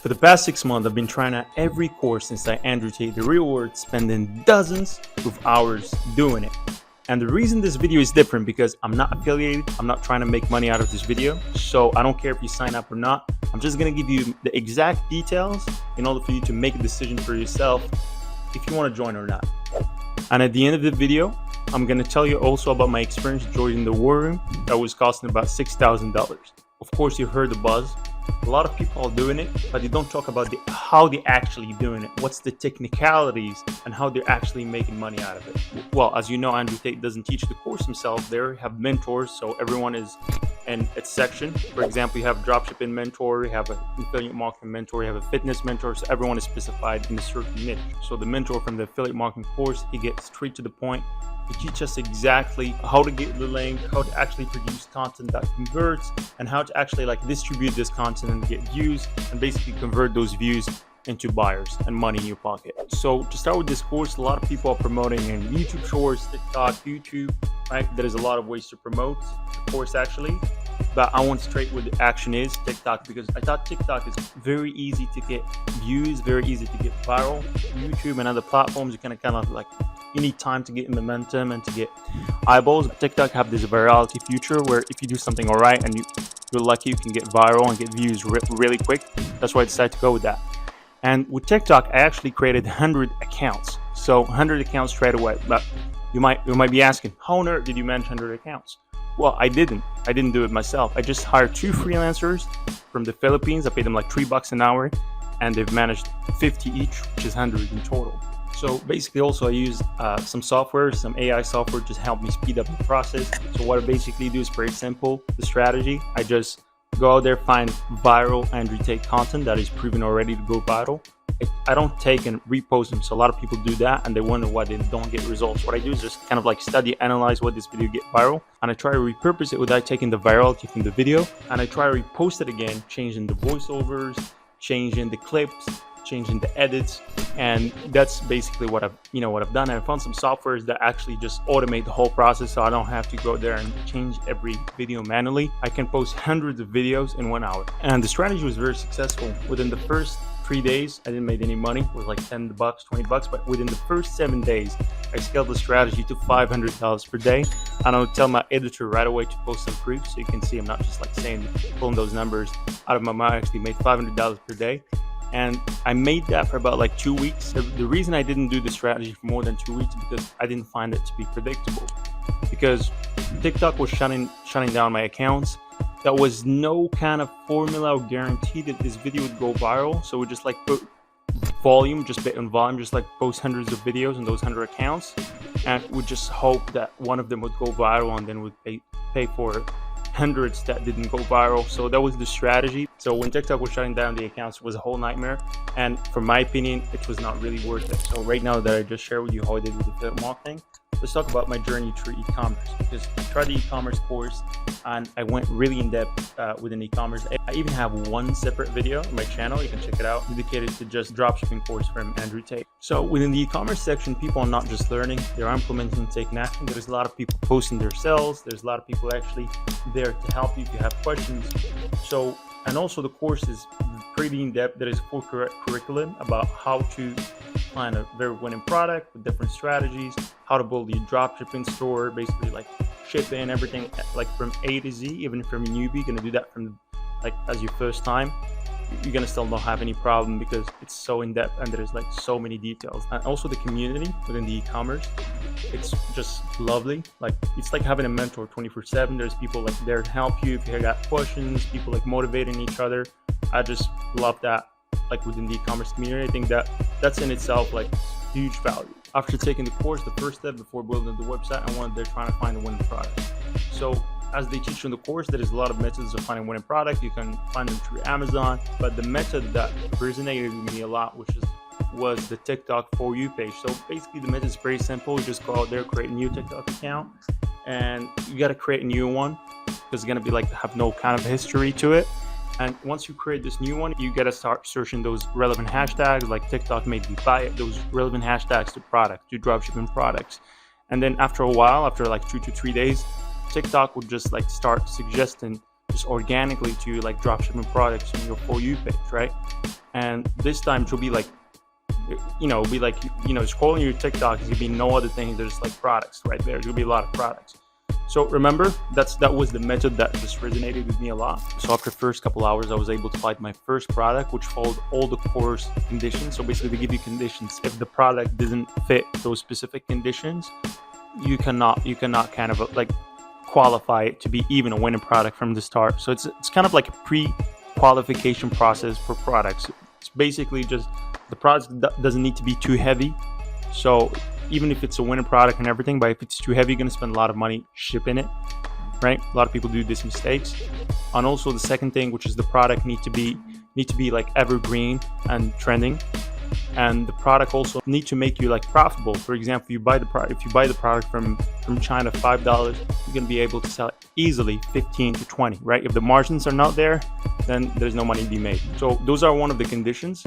For the past 6 months, I've been trying out every course inside Andrew Tate The Real World, spending dozens of hours doing it. And the reason this video is different because I'm not affiliated, I'm not trying to make money out of this video, so I don't care if you sign up or not. I'm just gonna give you the exact details in order for you to make a decision for yourself if you want to join or not. And at the end of the video, I'm gonna tell you also about my experience joining the war room that was costing about $6,000. Of course, you heard the buzz. A lot of people are doing it, but they don't talk about how they're actually doing it. What's the technicalities and how they're actually making money out of it. Well, as you know, Andrew Tate doesn't teach the course himself. They have mentors, so everyone is in its section. For example, you have a dropshipping mentor, you have an affiliate marketing mentor, you have a fitness mentor, so everyone is specified in a certain niche. So the mentor from the affiliate marketing course, he gets straight to the point. He teaches us exactly how to get the link, how to actually produce content that converts, and how to actually distribute this content and get views, and basically convert those views into buyers and money in your pocket. So to start with this course, a lot of people are promoting in YouTube Shorts, TikTok, YouTube, right? There's a lot of ways to promote the course actually, but I went straight with the action is TikTok, because I thought TikTok is very easy to get views, very easy to get viral. YouTube and other platforms, you kind of you need time to get momentum and to get eyeballs. TikTok have this virality feature where if you do something all right and you're lucky, you can get viral and get views really quick. That's why I decided to go with that. And with TikTok, I actually created 100 accounts. So 100 accounts straight away. But you might be asking, how on earth did you manage 100 accounts? Well, I didn't do it myself. I just hired 2 freelancers from the Philippines. I paid them like $3 an hour, and they've managed 50 each, which is 100 in total. So basically also I use some software, some AI software to help me speed up the process. So what I basically do is very simple. The strategy, I just go out there, find viral Andrew Tate content that is proven already to go viral. I don't take and repost them. So a lot of people do that and they wonder why they don't get results. What I do is just kind of study, analyze what this video get viral, and I try to repurpose it without taking the virality from the video, and I try to repost it again, changing the voiceovers, changing the clips, changing the edits. And that's basically what I've done. I found some softwares that actually just automate the whole process, so I don't have to go there and change every video manually. I can post hundreds of videos in 1 hour, and the strategy was very successful. Within the first 3 days, I didn't make any money. It was like $10, $20, but within the first 7 days, I scaled the strategy to $500 per day. And I'll tell my editor right away to post some proof, so you can see I'm not just pulling those numbers out of my mouth. I actually made $500 per day. And I made that for about 2 weeks. The reason I didn't do the strategy for more than 2 weeks is because I didn't find it to be predictable. Because TikTok was shutting down my accounts. There was no kind of formula or guarantee that this video would go viral. So we just put volume, just bet on volume, just post hundreds of videos on those 100 accounts, and we just hope that one of them would go viral, and then would pay for hundreds that didn't go viral. So that was the strategy. So when TikTok was shutting down the accounts, it was a whole nightmare, and from my opinion, it was not really worth it. So right now that I just shared with you how I did with affiliate marketing, let's talk about my journey through e-commerce, because I tried the e-commerce course and I went really in depth within e-commerce. I even have one separate video on my channel, you can check it out, dedicated to just dropshipping course from Andrew Tate. So within the e-commerce section, people are not just learning, they're implementing and taking action. There's a lot of people posting their sales. There's a lot of people actually there to help you if you have questions. So, and also the course is pretty in depth. There is full curriculum about how to find a very winning product with different strategies, how to build your dropshipping store, basically shipping everything from A to Z. Even if you're a newbie, you're gonna do that from as your first time, you're gonna still not have any problem because it's so in depth and there's so many details. And also the community within the e-commerce, it's just lovely. It's like having a mentor 24/7. There's people there to help you if you got questions, people motivating each other. I just love that within the e-commerce community. I think that's in itself huge value. After taking the course, the first step before building the website, I wanted to try to find a winning product. So as they teach in the course, there is a lot of methods of finding winning product. You can find them through Amazon, but the method that resonated with me a lot, was the TikTok For You page. So basically the method is very simple. You just go out there, create a new TikTok account, and you got to create a new one because it's going to be have no kind of history to it. And once you create this new one, you got to start searching those relevant hashtags like TikTok made me buy it, those relevant hashtags to products, to dropshipping products. And then after a while, after 2 to 3 days, TikTok would just start suggesting just organically to dropshipping products on your For You page, right? And this time it'll be like, it'll be like, scrolling your TikTok is gonna be no other thing. There's like products right there. There's gonna be a lot of products. So remember, that was the method that just resonated with me a lot. So after the first couple hours, I was able to find my first product, which followed all the course conditions. So basically they give you conditions. If the product doesn't fit those specific conditions, you cannot kind of like qualify it to be even a winning product from the start. So it's kind of like a pre-qualification process for products. It's basically just the product doesn't need to be too heavy. So even if it's a winning product and everything, but if it's too heavy, you're going to spend a lot of money shipping it, right? A lot of people do these mistakes. And also the second thing, which is the product need to be like evergreen and trending. And the product also need to make you like profitable. For example, if you buy the product from China $5, you're going to be able to sell it easily 15 to 20, right? If the margins are not there, then there's no money to be made. So those are one of the conditions.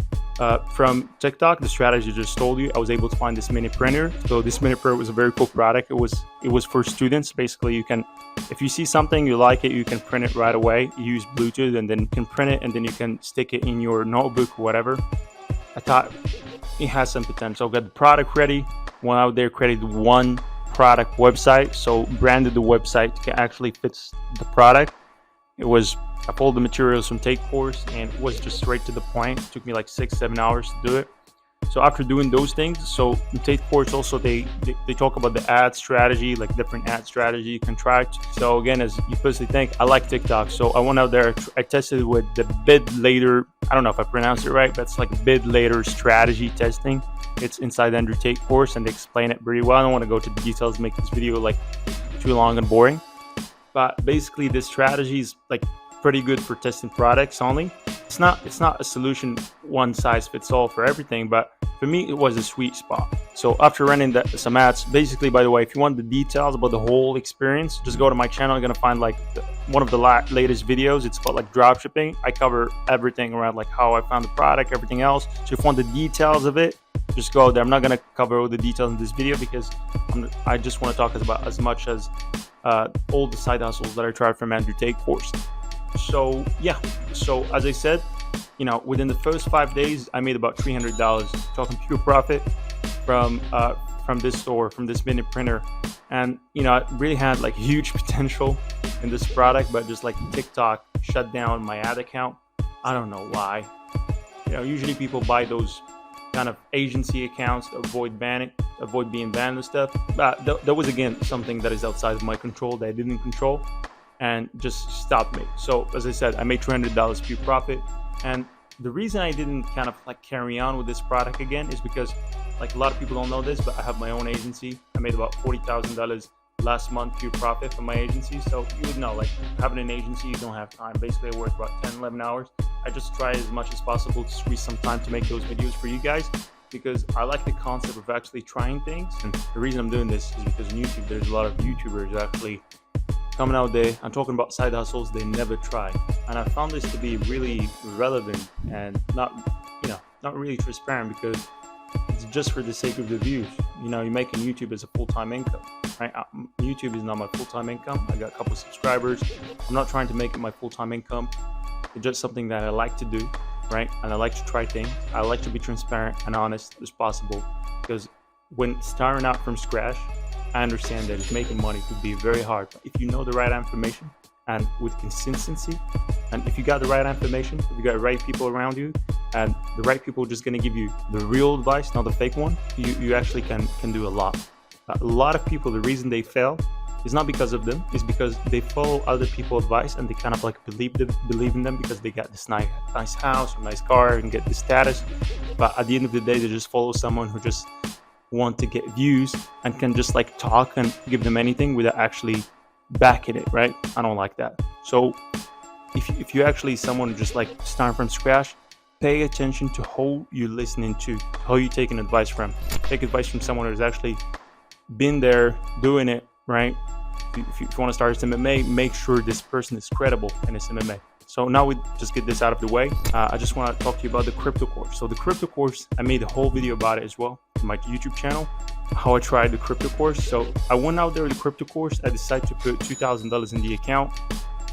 From TikTok, the strategy I just told you, I was able to find this mini printer. So this mini printer was a very cool product. It was for students. Basically, you can, if you see something you like it, you can print it right away. You use Bluetooth and then you can print it and then you can stick it in your notebook or whatever. I thought it has some potential. Got the product ready. Went out there, created one product website. So branded the website that actually fits the product. I pulled the materials from Tate course and it was just straight to the point. It took me like 6-7 hours to do it. So after doing those things, so in Tate course also they talk about the ad strategy, like different ad strategy you can try. So again, as you personally think, I like TikTok. So I went out there, I tested with the bid later. I don't know if I pronounced it right, but it's like bid later strategy testing. It's inside the Andrew Tate course and they explain it very well. I don't want to go to the details, make this video like too long and boring. But basically this strategy is like pretty good for testing products only. It's not a solution one size fits all for everything, but for me it was a sweet spot. So after running some ads, basically, by the way, if you want the details about the whole experience, just go to my channel. You're gonna find like one of the latest videos. It's called like dropshipping. I cover everything around like how I found the product, everything else. So if you want the details of it, just go there. I'm not gonna cover all the details in this video because I just want to talk about as much as all the side hustles that I tried from Andrew Tate course. So yeah, so as I said, within the first 5 days, I made about $300, talking pure profit from this store, from this mini printer. And I really had like huge potential in this product, but just like TikTok shut down my ad account. I don't know why. Usually people buy those kind of agency accounts to avoid being banned and stuff. But that was again something that is outside of my control, that I didn't control, and just stopped me. So as I said, I made $200 pure profit. And the reason I didn't kind of like carry on with this product again is because like a lot of people don't know this, but I have my own agency. I made about $40,000 last month pure profit from my agency. So you would know, like having an agency, you don't have time. Basically I work about 10-11 hours. I just try as much as possible to squeeze some time to make those videos for you guys, because I like the concept of actually trying things. And the reason I'm doing this is because on YouTube, there's a lot of YouTubers actually coming out there and talking about side hustles they never tried. And I found this to be really relevant and not really transparent, because it's just for the sake of the views. You're making YouTube as a full-time income, right? YouTube is not my full-time income. I got a couple subscribers. I'm not trying to make it my full-time income. It's just something that I like to do, right? And I like to try things. I like to be transparent and honest as possible, because when starting out from scratch, I understand that making money could be very hard. But if you know the right information and with consistency, and if you got the right information, if you got the right people around you, and the right people are just going to give you the real advice, not the fake one, you actually can do a lot. A lot of people, the reason they fail is not because of them, it's because they follow other people's advice and they kind of like believe in them because they got this nice house or nice car and get this status. But at the end of the day, they just follow someone who just want to get views and can just like talk and give them anything without actually backing it, right? I don't like that. So if you actually someone just like starting from scratch, pay attention to who you're listening to, who you're taking advice from. Take advice from someone who's actually been there doing it, right? If you want to start MMA, make sure this person is credible in this MMA. So now we just get this out of the way. I just want to talk to you about the crypto course. So the crypto course, I made a whole video about it as well on my YouTube channel, how I tried the crypto course. So I went out there with the crypto course. I decided to put $2,000 in the account,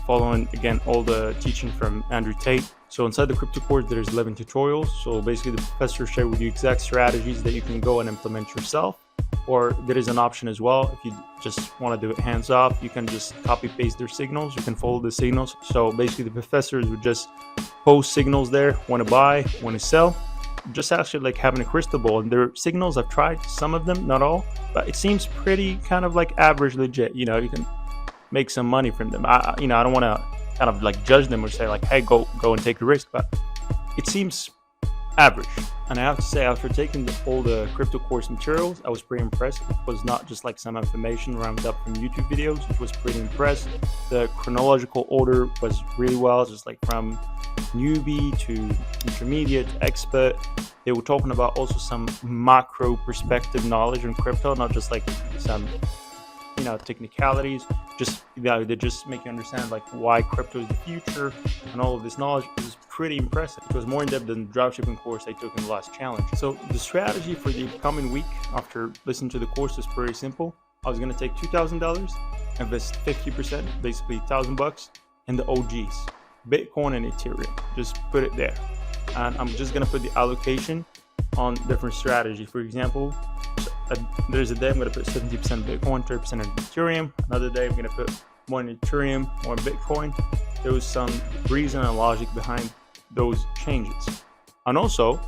following again all the teaching from Andrew Tate. So inside the crypto course, there's 11 tutorials. So basically the professor shared with you exact strategies that you can go and implement yourself. Or there is an option as well. If you just want to do it hands off, you can just copy paste their signals. You can follow the signals. So basically the professors would just post signals there, when to buy, when to sell. Just actually like having a crystal ball. And their signals, I've tried some of them, not all, but it seems pretty kind of like average legit. You know, you can make some money from them. I don't want to kind of like judge them or say like, hey, go and take the risk, but it seems average. And I have to say, after taking all the crypto course materials, I was pretty impressed. It was not just like some information rounded up from YouTube videos. It was pretty impressed. The chronological order was really well, just like from newbie to intermediate to expert. They were talking about also some macro perspective knowledge in crypto, not just like some technicalities. Just they just make you understand like why crypto is the future, and all of this knowledge is pretty impressive. It was more in depth than the dropshipping course I took in the last challenge. So the strategy for the coming week after listening to the course is pretty simple. I was going to take $2,000, invest 50%, basically $1,000 in the OGs, Bitcoin and Ethereum. Just put it there, and I'm just going to put the allocation on different strategy. For example, there's a day I'm going to put 70% Bitcoin, 30% in Ethereum. Another day I'm going to put more in Ethereum, more in Bitcoin. There was some reason and logic behind those changes. And also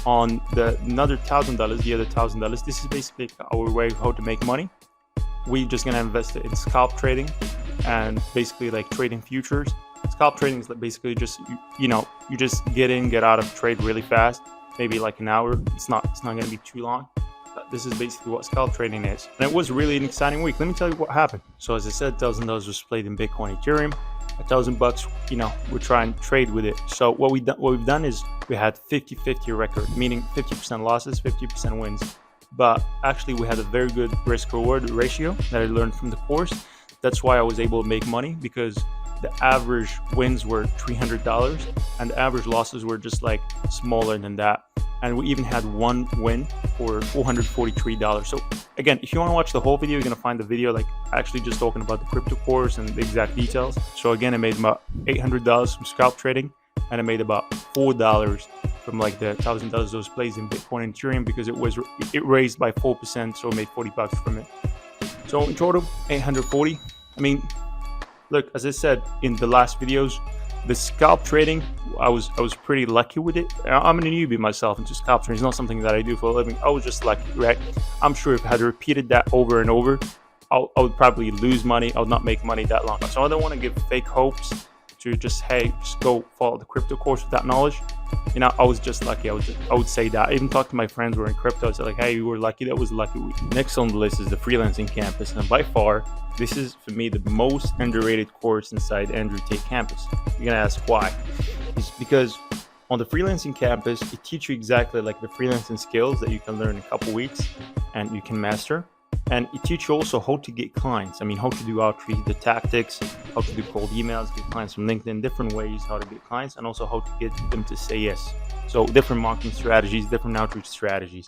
on another $1,000, the other $1,000, this is basically our way of how to make money. We're just going to invest it in scalp trading and basically like trading futures. Scalp trading is like basically just you just get in, get out of trade really fast, maybe like an hour. It's not going to be too long. This is basically what scalp trading is. And it was really an exciting week. Let me tell you what happened. So as I said, $1,000 was split in Bitcoin, Ethereum. $1,000, we're trying to trade with it. So what we've done is we had 50-50 record, meaning 50% losses, 50% wins. But actually we had a very good risk reward ratio that I learned from the course. That's why I was able to make money, because the average wins were $300 and the average losses were just like smaller than that. And we even had one win for $443. So again, if you want to watch the whole video, you're going to find the video like actually just talking about the crypto course and the exact details. So again, I made about $800 from scalp trading, and I made about $4 from like the $1,000 those plays in Bitcoin and Ethereum, because it raised by 4%, so I made $40 from it. So in total, 840. I mean, look, as I said in the last videos, the scalp trading, I was pretty lucky with it. I'm a newbie myself into scalp trading. It's not something that I do for a living. I was just lucky, right? I'm sure if I had repeated that over and over, I would probably lose money. I would not make money that long. So I don't want to give fake hopes to just go follow the crypto course with that knowledge. I was just lucky. I would say that. I even talked to my friends who were in crypto. I said like, hey, you were lucky. That was a lucky week. Next on the list is the Freelancing Campus, and by far, this is for me the most underrated course inside Andrew Tate Campus. You're gonna ask why? It's because on the Freelancing Campus, it teaches you exactly like the freelancing skills that you can learn in a couple weeks and you can master. And it teaches you also how to get clients. I mean, how to do outreach, the tactics, how to do cold emails, get clients from LinkedIn, different ways how to get clients, and also how to get them to say yes. So different marketing strategies, different outreach strategies.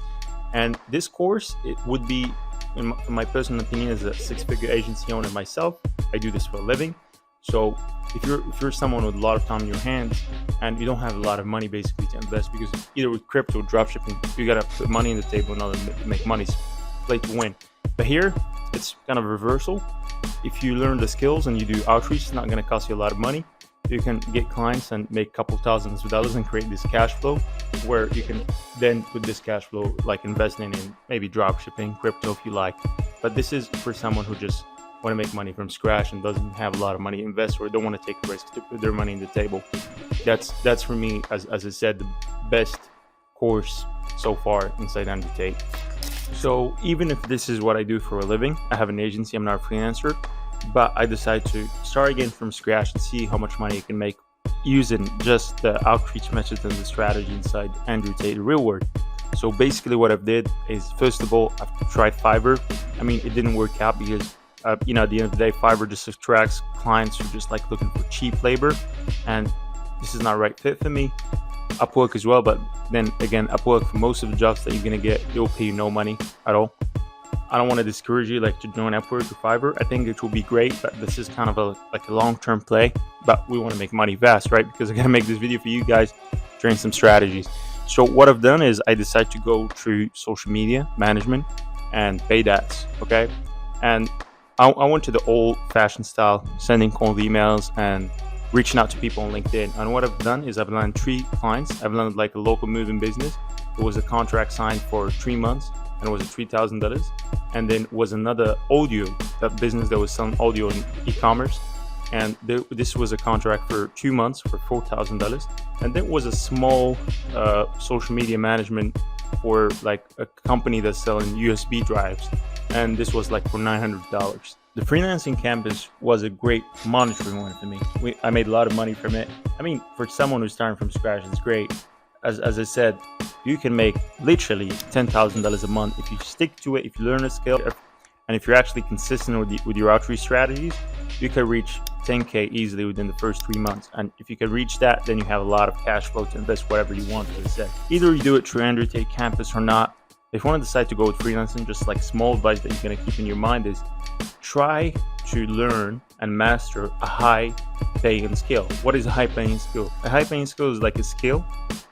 And this course, it would be, in my personal opinion, as a six-figure agency owner myself, I do this for a living. So if you're someone with a lot of time in your hands and you don't have a lot of money basically to invest, because either with crypto or dropshipping, you gotta put money on the table in order to make money, play to win. But here, it's kind of reversal. If you learn the skills and you do outreach, it's not going to cost you a lot of money. You can get clients and make a couple thousands of dollars and create this cash flow, where you can then put this cash flow like investing in maybe dropshipping, crypto if you like. But this is for someone who just want to make money from scratch and doesn't have a lot of money to invest, or don't want to take risks to put their money on the table. That's for me, as I said, the best course so far inside Andrew Tate. So even if this is what I do for a living, I have an agency, I'm not a freelancer, but I decided to start again from scratch and see how much money I can make using just the outreach methods and the strategy inside Andrew Tate The Real World. So basically what I've did is, first of all, I've tried Fiverr. I mean, it didn't work out because, at the end of the day, Fiverr just attracts clients who are just like looking for cheap labor, and this is not the right fit for me. Upwork as well, but then again, Upwork, for most of the jobs that you're going to get, they'll pay you no money at all. I don't want to discourage you like to join Upwork or Fiverr. I think it will be great, but this is kind of a long-term play. But we want to make money fast, right? Because I'm gonna make this video for you guys, train some strategies. So what I've done is I decided to go through social media management and paid ads. Okay, and I went to the old-fashioned style, sending cold emails and reaching out to people on LinkedIn. And what I've done is I've landed 3 clients. I've landed like a local moving business. It was a contract signed for 3 months. And it was $3,000, and then was another audio, that business that was selling audio in e-commerce, and this was a contract for 2 months for $4,000, and then was a small social media management for like a company that's selling USB drives, and this was like for $900. The Freelancing Campus was a great monetary one for me. I made a lot of money from it. I mean, for someone who's starting from scratch, it's great. As I said, you can make literally $10,000 a month if you stick to it, if you learn a skill, and if you're actually consistent with your outreach strategies. You can reach 10K easily within the first 3 months. And if you can reach that, then you have a lot of cash flow to invest whatever you want, as I said. Either you do it through Andrew Tate Campus or not. If you want to decide to go with freelancing, just like small advice that you're going to keep in your mind is try to learn and master a high paying skill. What is a high paying skill? A high paying skill is like a skill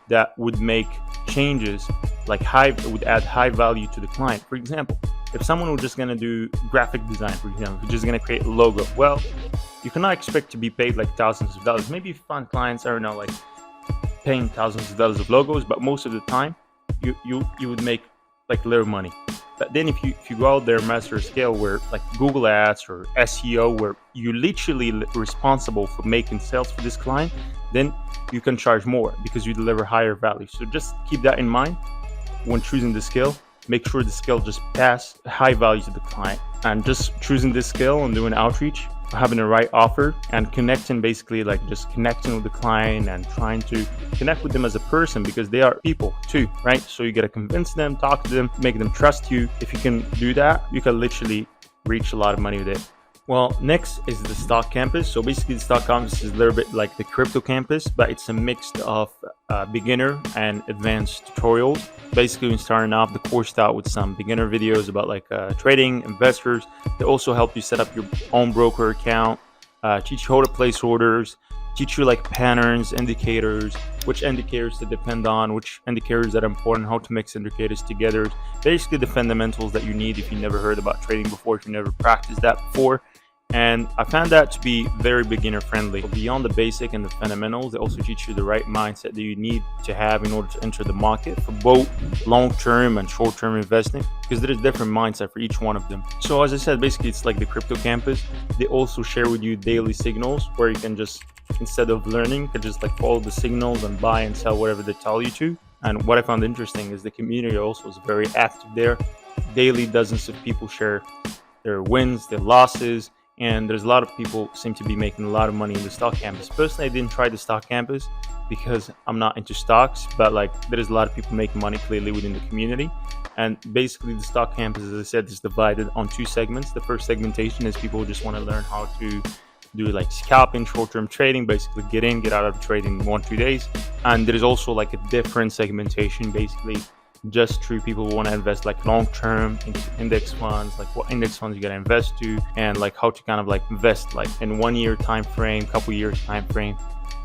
that would make changes, like would add high value to the client. For example, if someone was just going to do graphic design, for example, who's just going to create a logo, well, you cannot expect to be paid like thousands of dollars. Maybe fund clients are now like paying thousands of dollars of logos, but most of the time you would make like little money. But then if you go out there and master a skill where like Google Ads or SEO, where you're literally responsible for making sales for this client, then you can charge more because you deliver higher value. So just keep that in mind when choosing the skill. Make sure the skill just pass high value to the client, and just choosing this skill and doing outreach, having the right offer and connecting, basically like just connecting with the client and trying to connect with them as a person, because they are people too, right? So you got to convince them, talk to them, make them trust you. If you can do that, you can literally reach a lot of money with it. Well, next is the stock campus. So basically the stock campus is a little bit like the crypto campus, but it's a mix of beginner and advanced tutorials. Basically, when starting off, the course start with some beginner videos about like trading, investors. They also help you set up your own broker account, teach you how to place orders, teach you like patterns, indicators, which indicators to depend on, which indicators that are important, how to mix indicators together. Basically the fundamentals that you need if you never heard about trading before, if you never practiced that before. And I found that to be very beginner friendly. Beyond the basic and the fundamentals, they also teach you the right mindset that you need to have in order to enter the market for both long-term and short-term investing, because there is different mindset for each one of them. So as I said, basically it's like the crypto campus. They also share with you daily signals where you can just, instead of learning, you can just like follow the signals and buy and sell whatever they tell you to. And what I found interesting is the community also is very active there. Daily, dozens of people share their wins, their losses, and there's a lot of people seem to be making a lot of money in the stock campus. Personally, I didn't try the stock campus because I'm not into stocks, but like there is a lot of people making money clearly within the community. And basically the stock campus, as I said, is divided on 2 segments. The first segmentation is people who just want to learn how to do like scalping, short-term trading, basically get in, get out of trading in 1-2 days. And there's also like a different segmentation, basically just through people who want to invest like long-term into index funds, like what index funds you got to invest to, and like how to kind of like invest like in 1 year time frame, couple years time frame.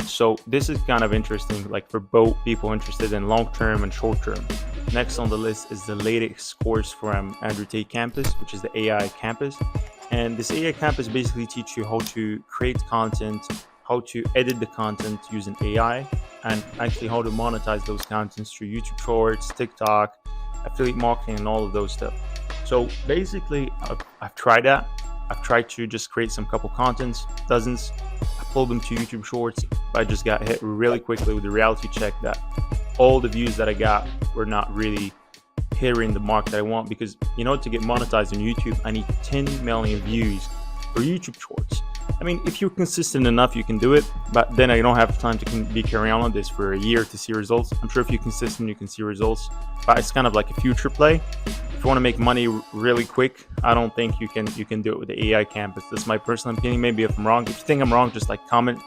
So this is kind of interesting, like for both people interested in long-term and short-term. Next on the list is the latest course from Andrew Tate Campus, which is the AI Campus. And this AI Campus basically teaches you how to create content, how to edit the content using AI, and actually how to monetize those contents through YouTube Shorts, TikTok, affiliate marketing, and all of those stuff. So basically, I've tried that. I've tried to just create some couple contents, dozens, upload them to YouTube Shorts. I just got hit really quickly with the reality check that all the views that I got were not really hitting the mark that I want, because you know, to get monetized on YouTube, I need 10 million views for YouTube Shorts. I mean, if you're consistent enough, you can do it, but then I don't have time to be carrying on this for a year to see results. I'm sure if you're consistent, you can see results, but it's kind of like a future play. If you want to make money really quick, I don't think you can do it with the AI Campus. That's my personal opinion. Maybe if I'm wrong, if you think I'm wrong, just like comment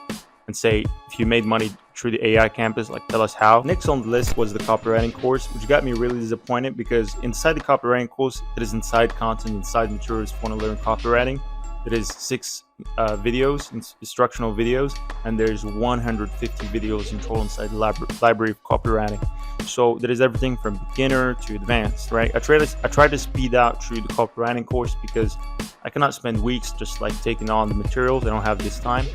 and say, if you made money through the AI campus, like tell us how. Next on the list was the copywriting course, which got me really disappointed because inside the copywriting course, it is inside content, inside materials if you want to learn copywriting. It is 6 videos, instructional videos, and there's 150 videos in total inside the library of copywriting. So there is everything from beginner to advanced, right? I try to speed out through the copywriting course because I cannot spend weeks just like taking on the materials. I don't have this time.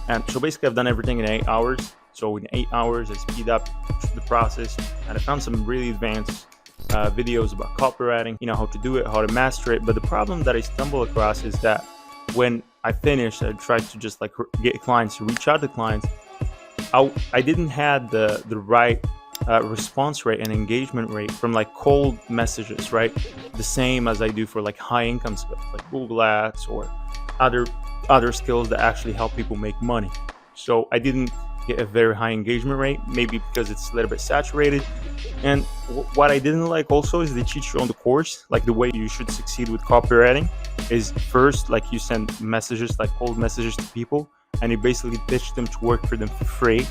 And so basically I've done everything in 8 hours. So in 8 hours, I speed up the process, and I found some really advanced videos about copywriting, how to do it, how to master it. But the problem that I stumble across is that when I finished, I tried to just like get clients, to reach out to clients. I didn't have the right response rate and engagement rate from like cold messages, right? The same as I do for like high income skills like Google Ads or other skills that actually help people make money. So I didn't get a very high engagement rate, maybe because it's a little bit saturated. And what I didn't like also is they teach you on the course, like the way you should succeed with copywriting is first, like you send messages, like cold messages to people, and you basically pitch them to work for them for free,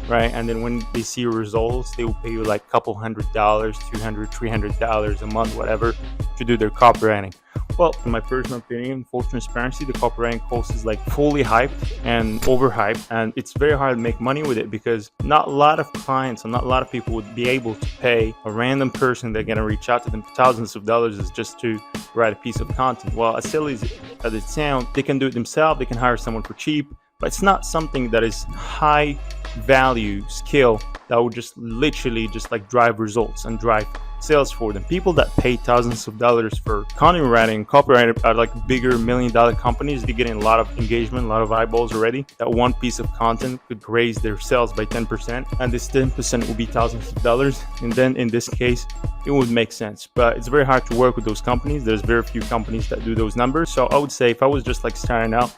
right? And then when they see your results, they will pay you like a couple $100, $200, $300 a month, whatever, to do their copywriting. Well, in my personal opinion, full transparency, the copywriting course is like fully hyped and overhyped, and it's very hard to make money with it because not a lot of clients and not a lot of people would be able to pay a random person they're going to reach out to them thousands of dollars just to write a piece of content. Well, as silly as it sounds, they can do it themselves, they can hire someone for cheap, but it's not something that is high value skill that would just literally just like drive results and drive sales for them. People that pay thousands of dollars for content writing and copywriting are like bigger $1 million companies. They're getting a lot of engagement, a lot of eyeballs already. That one piece of content could raise their sales by 10%, and this 10% will be thousands of dollars. And then in this case, it would make sense. But it's very hard to work with those companies. There's very few companies that do those numbers. So I would say if I was just like starting out,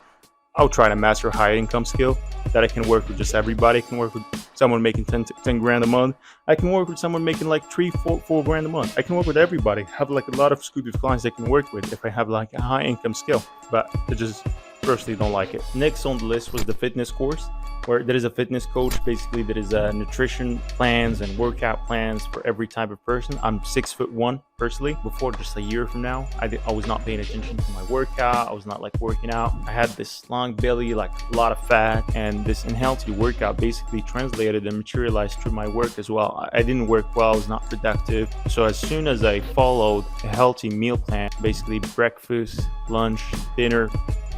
I would try to master a high income skill that I can work with just everybody. I can work with someone making 10 grand a month. I can work with someone making like 4 grand a month. I can work with everybody. Have like a lot of exclusive clients I can work with if I have like a high income skill, but I just personally don't like it. Next on the list was the fitness course, where there is a fitness coach. Basically, there is nutrition plans and workout plans for every type of person. I'm 6'1" personally. Before, just a year from now, I was not paying attention to my workout. I was not like working out. I had this long belly, like a lot of fat, and this unhealthy workout basically translated and materialized through my work as well. I didn't work well. I was not productive. So as soon as I followed a healthy meal plan, basically breakfast, lunch, dinner,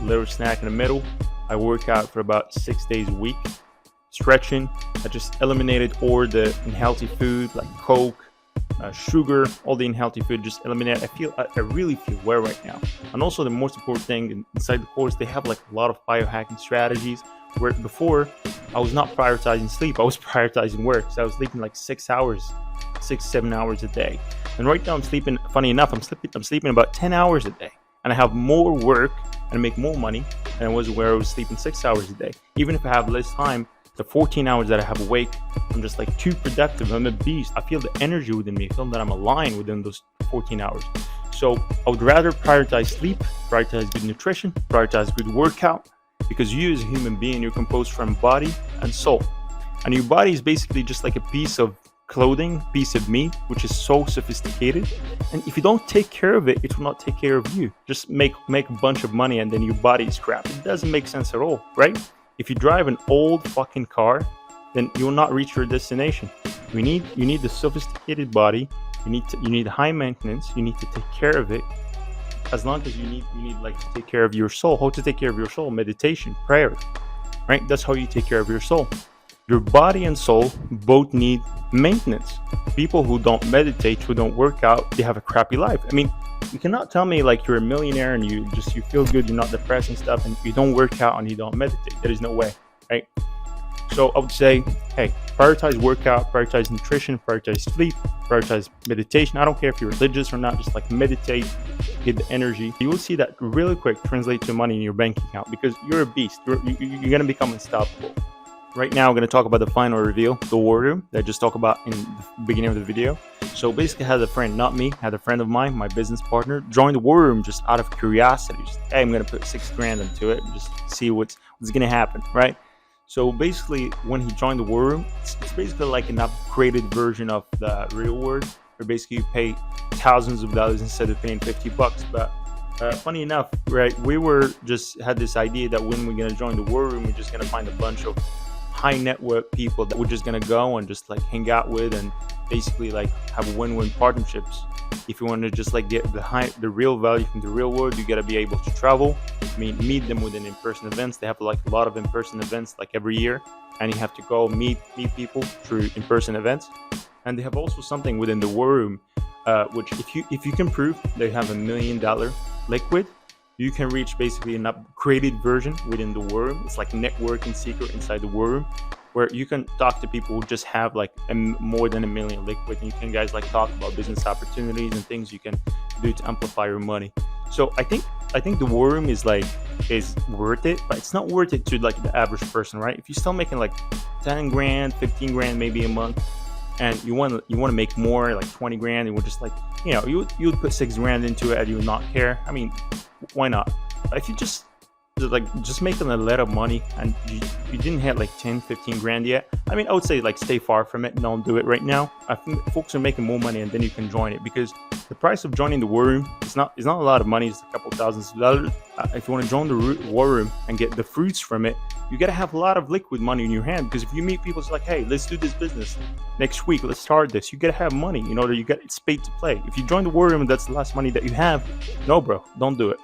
little snack in the middle, I work out for about 6 days a week. Stretching, I just eliminated all the unhealthy food like Coke, sugar, all the unhealthy food, just eliminate. I really feel well right now. And also the most important thing inside the course, they have like a lot of biohacking strategies, where before I was not prioritizing sleep, I was prioritizing work. So I was sleeping like 7 hours a day. And right now I'm sleeping, funny enough, I'm sleeping about 10 hours a day. And I have more work and make more money than I was where I was sleeping 6 hours a day. Even if I have less time, the 14 hours that I have awake, I'm just like too productive. I'm a beast. I feel the energy within me. I feel that I'm aligned within those 14 hours. So I would rather prioritize sleep, prioritize good nutrition, prioritize good workout, because you as a human being, you're composed from body and soul. And your body is basically just like a piece of clothing, piece of meat, which is so sophisticated, and if you don't take care of it, it will not take care of you. Just make a bunch of money and then your body is crap. It doesn't make sense at all, right? If you drive an old fucking car, then you will not reach your destination. You need the sophisticated body. You need high maintenance. You need to take care of it. As long as you need like to take care of your soul. How to take care of your soul? Meditation, prayer, right? That's how you take care of your soul. Your body and soul both need maintenance. People who don't meditate, who don't work out, they have a crappy life. I mean, you cannot tell me like you're a millionaire and you feel good, you're not depressed and stuff, and you don't work out and you don't meditate. There is no way, right? So I would say, hey, prioritize workout, prioritize nutrition, prioritize sleep, prioritize meditation. I don't care if you're religious or not, just like meditate, get the energy. You will see that really quick translate to money in your bank account because you're a beast. You're going to become unstoppable. Right now, I'm going to talk about the final reveal, the war room that I just talked about in the beginning of the video. So basically, I had a friend, not me, had a friend of mine, my business partner, join the war room just out of curiosity. Just, hey, I'm going to put 6 grand into it and just see what's going to happen, right? So basically, when he joined the war room, it's basically like an upgraded version of the real world, where basically you pay thousands of dollars instead of paying $50. But funny enough, right, we were just had this idea that when we're gonna join the war room, we're just gonna find a bunch of high network people that we're just gonna go and just like hang out with and basically like have win-win partnerships. If you want to just like get the real value from the real world, you gotta be able to travel. I mean, meet them within in-person events. They have like a lot of in-person events like every year, and you have to go meet people through in-person events. And they have also something within the war room, which if you can prove they have $1 million liquid, you can reach basically an upgraded version within the war room. It's like a networking secret inside the war room, where you can talk to people who just have like more than $1 million liquid, and you can guys like talk about business opportunities and things you can do to amplify your money. So I think the war room is worth it, but it's not worth it to like the average person, right? If you're still making like 10 grand, 15 grand maybe a month, and you want to make more, like 20 grand, and we're just like, you would put 6 grand into it and you would not care. I mean, why not? But if you just making a lot of money and you didn't have like 10, 15 grand yet, I mean, I would say like stay far from it and don't do it right now. I think folks are making more money and then you can join it, because the price of joining the war room is not a lot of money. It's a couple thousands of dollars. If you want to join the war room and get the fruits from it, you got to have a lot of liquid money in your hand, because if you meet people, it's like, hey, let's do this business next week, let's start this, you got to have money, it's paid to play. If you join the war room and that's the last money that you have, no bro, don't do it.